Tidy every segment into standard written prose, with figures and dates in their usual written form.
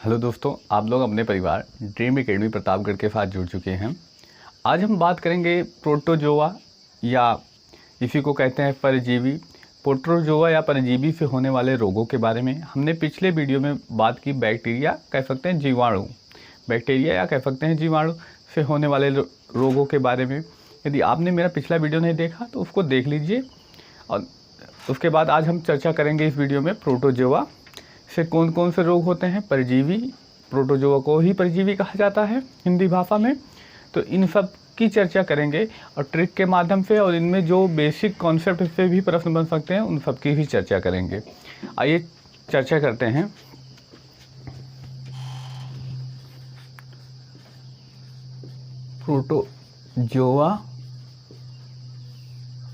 Hello दोस्तों, आप लोग अपने परिवार ड्रीम एकेडमी प्रतापगढ़ के साथ जुड़ चुके हैं। आज हम बात करेंगे प्रोटोजोआ या इसी को कहते हैं परजीवी। प्रोटोजोआ या परजीवी से होने वाले रोगों के बारे में हमने पिछले वीडियो में बात की। बैक्टीरिया कह सकते हैं जीवाणु, बैक्टीरिया या कह सकते हैं जीवाणु से होने वाले रोगों के बारे में। यदि आपने मेरा पिछला वीडियो नहीं देखा तो उसको देख लीजिए। और उसके बाद आज हम चर्चा करेंगे इस वीडियो में प्रोटोजोआ से कौन कौन से रोग होते हैं। परजीवी, प्रोटोजोआ को ही परजीवी कहा जाता है हिंदी भाषा में। तो इन सब की चर्चा करेंगे और ट्रिक के माध्यम से, और इनमें जो बेसिक कॉन्सेप्ट से भी प्रश्न बन सकते हैं उन सब की भी चर्चा करेंगे। आइए चर्चा करते हैं। प्रोटोजोआ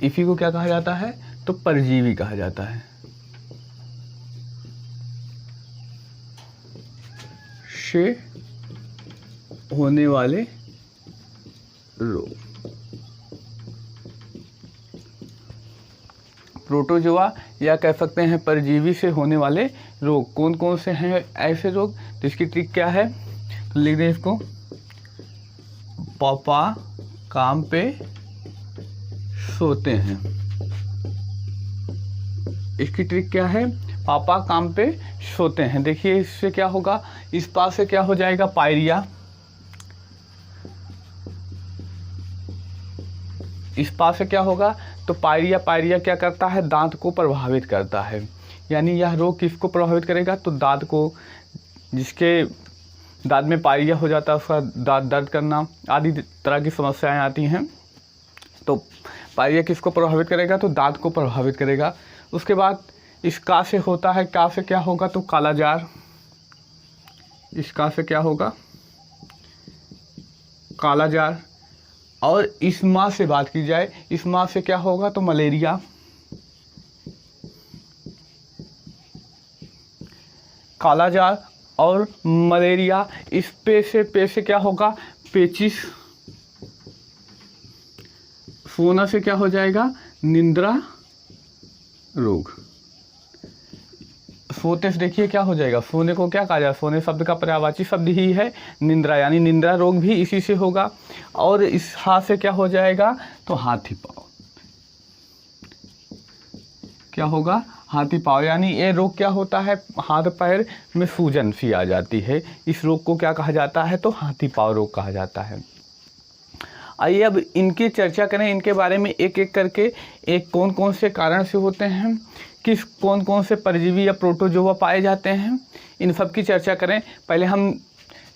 इसी को क्या कहा जाता है? तो परजीवी कहा जाता है। से होने वाले रोग। प्रोटोजोआ या कह सकते हैं परजीवी से होने वाले रोग कौन कौन से हैं ऐसे रोग? तो इसकी ट्रिक क्या है? तो लिख दें इसको, पापा काम पे सोते हैं। इसकी ट्रिक क्या है? पापा काम पे सोते हैं। देखिए इससे क्या होगा, इस पास से क्या हो जाएगा? पायरिया। इस पास से क्या होगा? तो पायरिया, पायरिया क्या करता है? दांत को प्रभावित करता है। यानी यह रोग किसको प्रभावित करेगा? तो दांत को। जिसके दांत में पायरिया हो जाता है उसका दांत दर्द करना आदि तरह की समस्याएं आती हैं। तो पायरिया किसको प्रभावित करेगा? तो दांत को प्रभावित करेगा। उसके बाद इसका से होता है, का से क्या होगा? तो कालाजार। इसका से क्या होगा? कालाजार। और इस माह से बात की जाए, इस माह से क्या होगा? तो मलेरिया। कालाजार और मलेरिया। इस पे से क्या होगा? पेचिस। सोना से क्या हो जाएगा? निंद्रा रोग। सोते से देखिए क्या हो जाएगा? सोने को क्या कहा जाए? सोने शब्द का पर्यायवाची शब्द ही है निंद्रा, यानी निंद्रा रोग भी इसी से होगा। और इस हाथ से क्या हो जाएगा? तो हाथी पाँव। क्या होगा? हाथी पाँव। यानी ये रोग क्या होता है? हाथ पैर में सूजन सी आ जाती है। इस रोग को क्या कहा जाता है? तो हाथी पाँव रोग कहा जाता है। आइए अब इनकी चर्चा करें, इनके बारे में एक एक करके। एक कौन कौन से कारण से होते हैं, किस कौन कौन से परजीवी या प्रोटोजोआ पाए जाते हैं, इन सब की चर्चा करें। पहले हम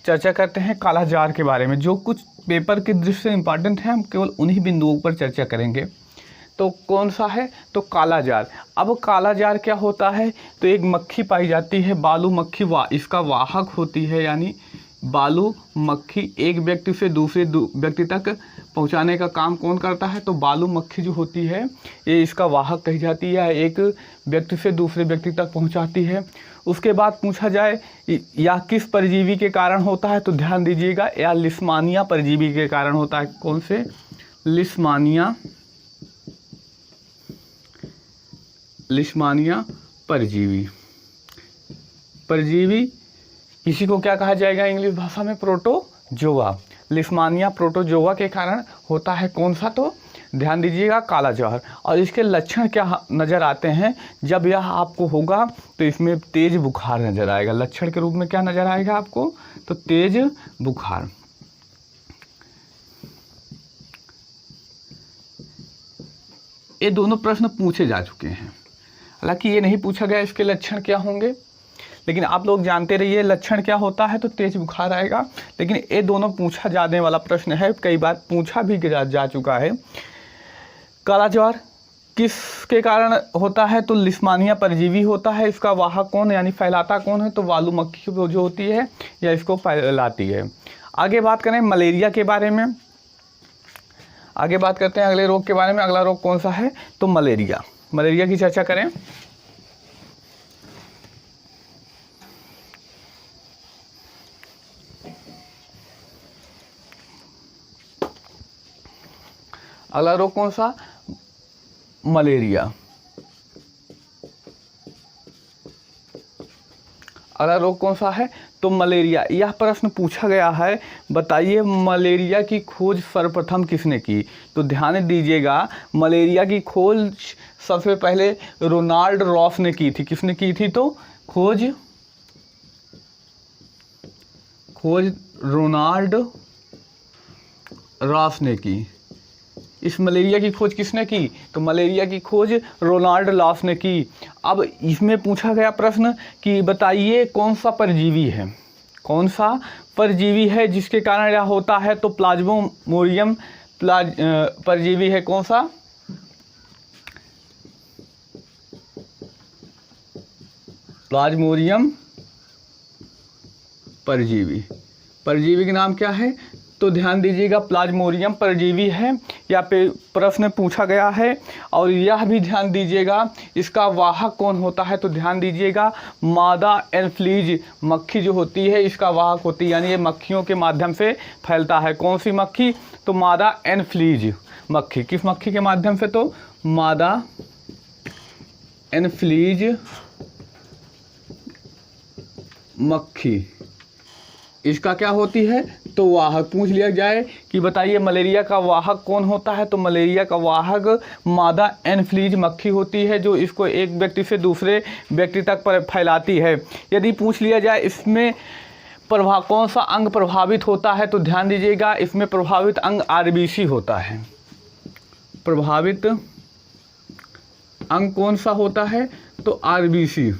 चर्चा करते हैं कालाजार के बारे में। जो कुछ पेपर की दृष्टि से इम्पॉर्टेंट है हम केवल उन्हीं बिंदुओं पर चर्चा करेंगे। तो कौन सा है? तो कालाजार। अब कालाजार क्या होता है? तो एक मक्खी पाई जाती है, बालू मक्खी। इसका वाहक होती है, यानी बालू मक्खी एक व्यक्ति से दूसरे व्यक्ति तक पहुंचाने का काम कौन करता है? तो बालू मक्खी जो होती है ये इसका वाहक कही जाती है, एक व्यक्ति से दूसरे व्यक्ति तक पहुंचाती है। उसके बाद पूछा जाए या किस परजीवी के कारण होता है? तो ध्यान दीजिएगा, या लिस्मानिया परजीवी के कारण होता है। कौन से? लिस्मानिया, लिस्मानिया परजीवी। परजीवी इसी को क्या कहा जाएगा इंग्लिश भाषा में? प्रोटोजोआ। लिस्मानिया प्रोटोजोआ के कारण होता है कौन सा? तो ध्यान दीजिएगा, कालाजार। और इसके लक्षण क्या नज़र आते हैं? जब यह आपको होगा तो इसमें तेज बुखार नज़र आएगा। लक्षण के रूप में क्या नज़र आएगा आपको? तो तेज बुखार। ये दोनों प्रश्न पूछे जा चुके हैं, हालांकि ये नहीं पूछा गया इसके लक्षण क्या होंगे, लेकिन आप लोग जानते रहिए लक्षण क्या होता है। तो तेज बुखार आएगा। लेकिन ये दोनों पूछा जाने वाला प्रश्न है, कई बार पूछा भी जा चुका है। कालाजार किसके कारण होता है? तो लिस्मानिया परजीवी होता है। इसका वाहक कौन, यानी फैलाता कौन है? तो बालू मक्खी जो होती है या इसको फैलाती है। आगे बात करें मलेरिया के बारे में। आगे बात करते हैं अगले रोग के बारे में। अगला रोग कौन सा है? तो मलेरिया। मलेरिया की चर्चा करें। अगला रोग कौन सा? मलेरिया। अगला रोग कौन सा है? तो मलेरिया। यह प्रश्न पूछा गया है, बताइए मलेरिया की खोज सर्वप्रथम किसने की? तो ध्यान दीजिएगा, मलेरिया की खोज सबसे पहले रोनाल्ड रॉस ने की थी। किसने की थी? तो खोज रोनाल्ड रॉस ने की। इस मलेरिया की खोज किसने की? तो मलेरिया की खोज रोनाल्ड रॉस ने की। अब इसमें पूछा गया प्रश्न कि बताइए कौन सा परजीवी है, कौन सा परजीवी है जिसके कारण यह होता है? तो प्लाज्मोडियम परजीवी है। कौन सा? प्लाज्मोडियम परजीवी। परजीवी का नाम क्या है? तो ध्यान दीजिएगा, प्लाज्मोडियम परजीवी है। या पे प्रश्न पूछा गया है। और यह भी ध्यान दीजिएगा, इसका वाहक कौन होता है? तो ध्यान दीजिएगा, मादा एनफ्लीज मक्खी जो होती है इसका वाहक होती है, यानी ये मक्खियों के माध्यम से फैलता है। कौन सी मक्खी? तो मादा एनफ्लीज मक्खी। किस मक्खी के माध्यम से? तो मादा एनफ्लीज मक्खी, इसका क्या होती है? तो वाहक। पूछ लिया जाए कि बताइए मलेरिया का वाहक कौन होता है? तो मलेरिया का वाहक मादा एनफ्लीज मक्खी होती है, जो इसको एक व्यक्ति से दूसरे व्यक्ति तक फैलाती है। यदि पूछ लिया जाए इसमें कौन सा अंग प्रभावित होता है? तो ध्यान दीजिएगा, इसमें प्रभावित अंग आरबीसी होता है। प्रभावित अंग कौन सा होता है? तो आरबीसी।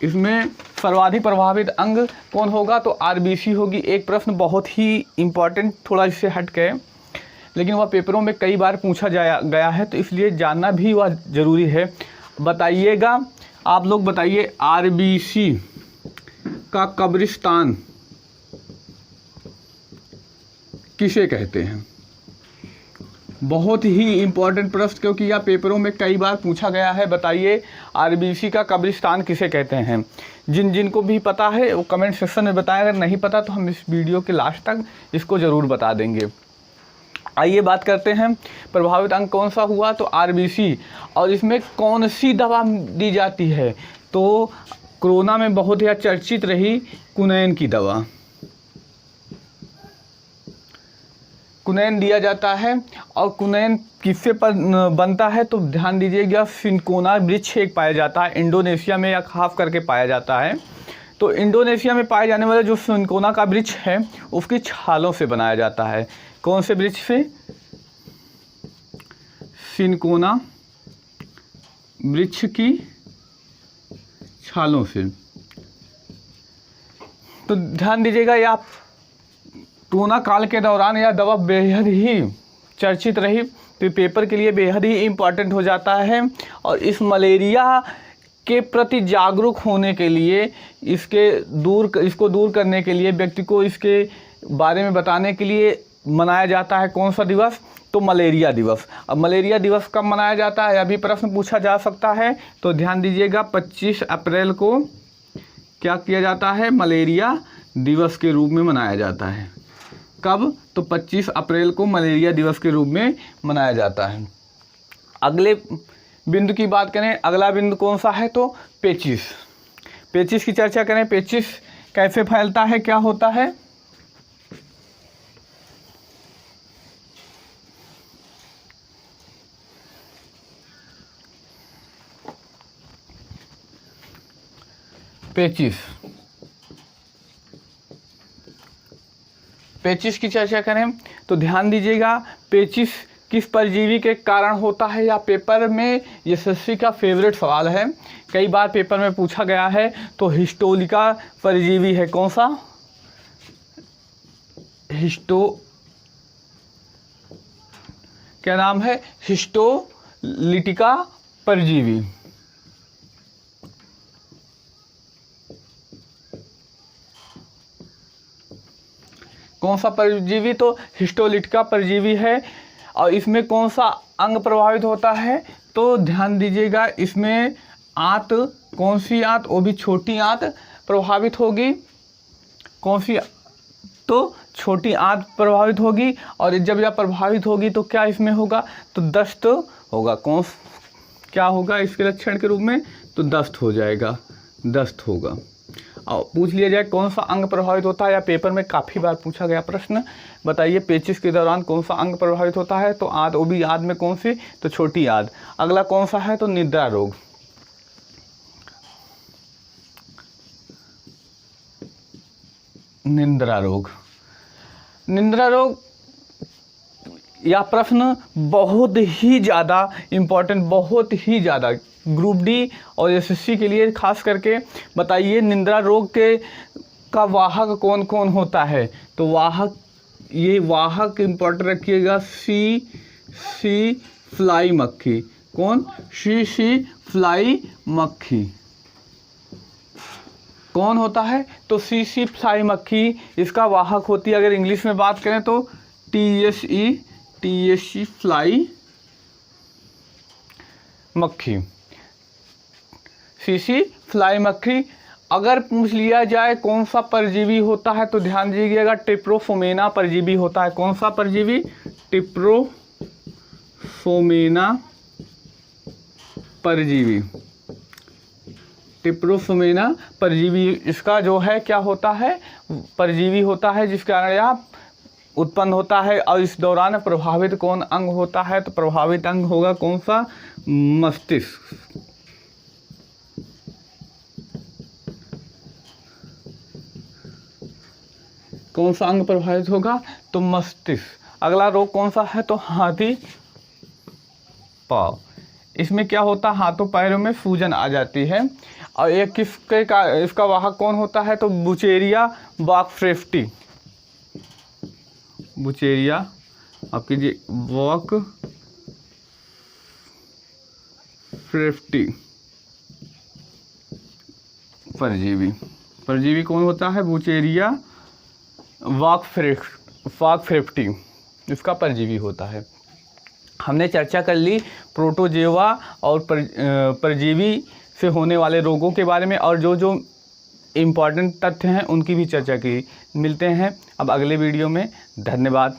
इसमें सर्वाधिक प्रभावित अंग कौन होगा? तो आरबीसी होगी। एक प्रश्न बहुत ही इम्पॉर्टेंट, थोड़ा इससे हट के, लेकिन वह पेपरों में कई बार पूछा गया है, तो इसलिए जानना भी वह ज़रूरी है। बताइएगा, आप लोग बताइए, आरबीसी का कब्रिस्तान किसे कहते हैं? बहुत ही इम्पोर्टेंट प्रश्न, क्योंकि यह पेपरों में कई बार पूछा गया है। बताइए आरबीसी का कब्रिस्तान किसे कहते हैं? जिनको भी पता है वो कमेंट सेक्शन में बताएं। अगर नहीं पता तो हम इस वीडियो के लास्ट तक इसको ज़रूर बता देंगे। आइए बात करते हैं, प्रभावित अंग कौन सा हुआ? तो आरबीसी। और इसमें कौन सी दवा दी जाती है? तो कोरोना में बहुत ही चर्चित रही कुनैन की दवा। कुनैन दिया जाता है। और कुनैन किससे बनता है? तो ध्यान दीजिएगा, सिनकोना वृक्ष एक पाया जाता है इंडोनेशिया में, या खास करके पाया जाता है। तो इंडोनेशिया में पाए जाने वाला जो सिनकोना का वृक्ष है उसकी छालों से बनाया जाता है। कौन से वृक्ष से? सिनकोना वृक्ष की छालों से। तो ध्यान दीजिएगा, या कोरोना काल के दौरान यह दवा बेहद ही चर्चित रही, तो पेपर के लिए बेहद ही इम्पॉर्टेंट हो जाता है। और इस मलेरिया के प्रति जागरूक होने के लिए, इसको दूर करने के लिए, व्यक्ति को इसके बारे में बताने के लिए मनाया जाता है कौन सा दिवस? तो मलेरिया दिवस। अब मलेरिया दिवस कब मनाया जाता है, अभी प्रश्न पूछा जा सकता है। तो ध्यान दीजिएगा, 25 अप्रैल को क्या किया जाता है? मलेरिया दिवस के रूप में मनाया जाता है। कब? तो 25 अप्रैल को मलेरिया दिवस के रूप में मनाया जाता है। अगले बिंदु की बात करें, अगला बिंदु कौन सा है? तो पेचिश। पेचिश की चर्चा करें। पेचिश कैसे फैलता है, क्या होता है? पेचिश। पेचिश की चर्चा करें तो ध्यान दीजिएगा, पेचिश किस परजीवी के कारण होता है? या पेपर में यशस्वी का फेवरेट सवाल है, कई बार पेपर में पूछा गया है। तो हिस्टोलिका परजीवी है। कौन सा? क्या नाम है? हिस्टोलिटिका परजीवी। कौन सा परजीवी? तो हिस्टोलिटिका परजीवी है। और इसमें कौन सा अंग प्रभावित होता है? तो ध्यान दीजिएगा, इसमें आंत, कौन सी आंत? वो भी छोटी आंत प्रभावित होगी। कौन सी? तो छोटी आंत प्रभावित होगी। और जब यह प्रभावित होगी तो क्या इसमें होगा? तो दस्त होगा। क्या होगा इसके लक्षण के रूप में? तो दस्त हो जाएगा, दस्त होगा। पूछ लिया जाए कौन सा अंग प्रभावित होता है, या पेपर में काफ़ी बार पूछा गया प्रश्न, बताइए पेचिश के दौरान कौन सा अंग प्रभावित होता है, तो आंत, वो भी आंत में कौन सी, तो छोटी आंत। अगला कौन सा है, तो निद्रा रोग। निद्रा रोग, निद्रा रोग यह प्रश्न बहुत ही ज़्यादा इम्पोर्टेंट, बहुत ही ज़्यादा ग्रुप डी और एसएससी के लिए खास करके। बताइए निद्रा रोग का वाहक कौन कौन होता है, तो वाहक, ये वाहक इम्पोर्टेंट रखिएगा, सी फ्लाई मक्खी। कौन, सी फ्लाई मक्खी कौन होता है, तो सी फ्लाई मक्खी इसका वाहक होती है। अगर इंग्लिश में बात करें तो टीएसई फ्लाई मक्खी, सीसी फ्लाई मक्खी। अगर पूछ लिया जाए कौन सा परजीवी होता है, तो ध्यान दीजिएगा टिप्रोफोमेना परजीवी होता है। कौन सा परजीवी, टिप्रोफोमेना परजीवी, टिप्रोफोमेना परजीवी इसका जो है क्या होता है, परजीवी होता है, जिस कारण यह उत्पन्न होता है। और इस दौरान प्रभावित कौन अंग होता है, तो प्रभावित अंग होगा कौन सा, मस्तिष्क। कौन सा अंग प्रभावित होगा, तो मस्तिष्क। अगला रोग कौन सा है, तो हाथी पाँव। इसमें क्या होता है, हाथों पैरों में सूजन आ जाती है। और एक किसके का, इसका वाहक कौन होता है, तो बुचेरिया बॉकफ्रेफ्टी, बुचेरिया आप कीजिए बॉकफ्रेफ्टी परजीवी। परजीवी कौन होता है, बुचेरिया बॉकफ्रेफ्टी इसका परजीवी होता है। हमने चर्चा कर ली प्रोटोजोआ और परजीवी से होने वाले रोगों के बारे में, और जो जो इम्पॉर्टेंट तथ्य हैं उनकी भी चर्चा की। मिलते हैं अब अगले वीडियो में। धन्यवाद।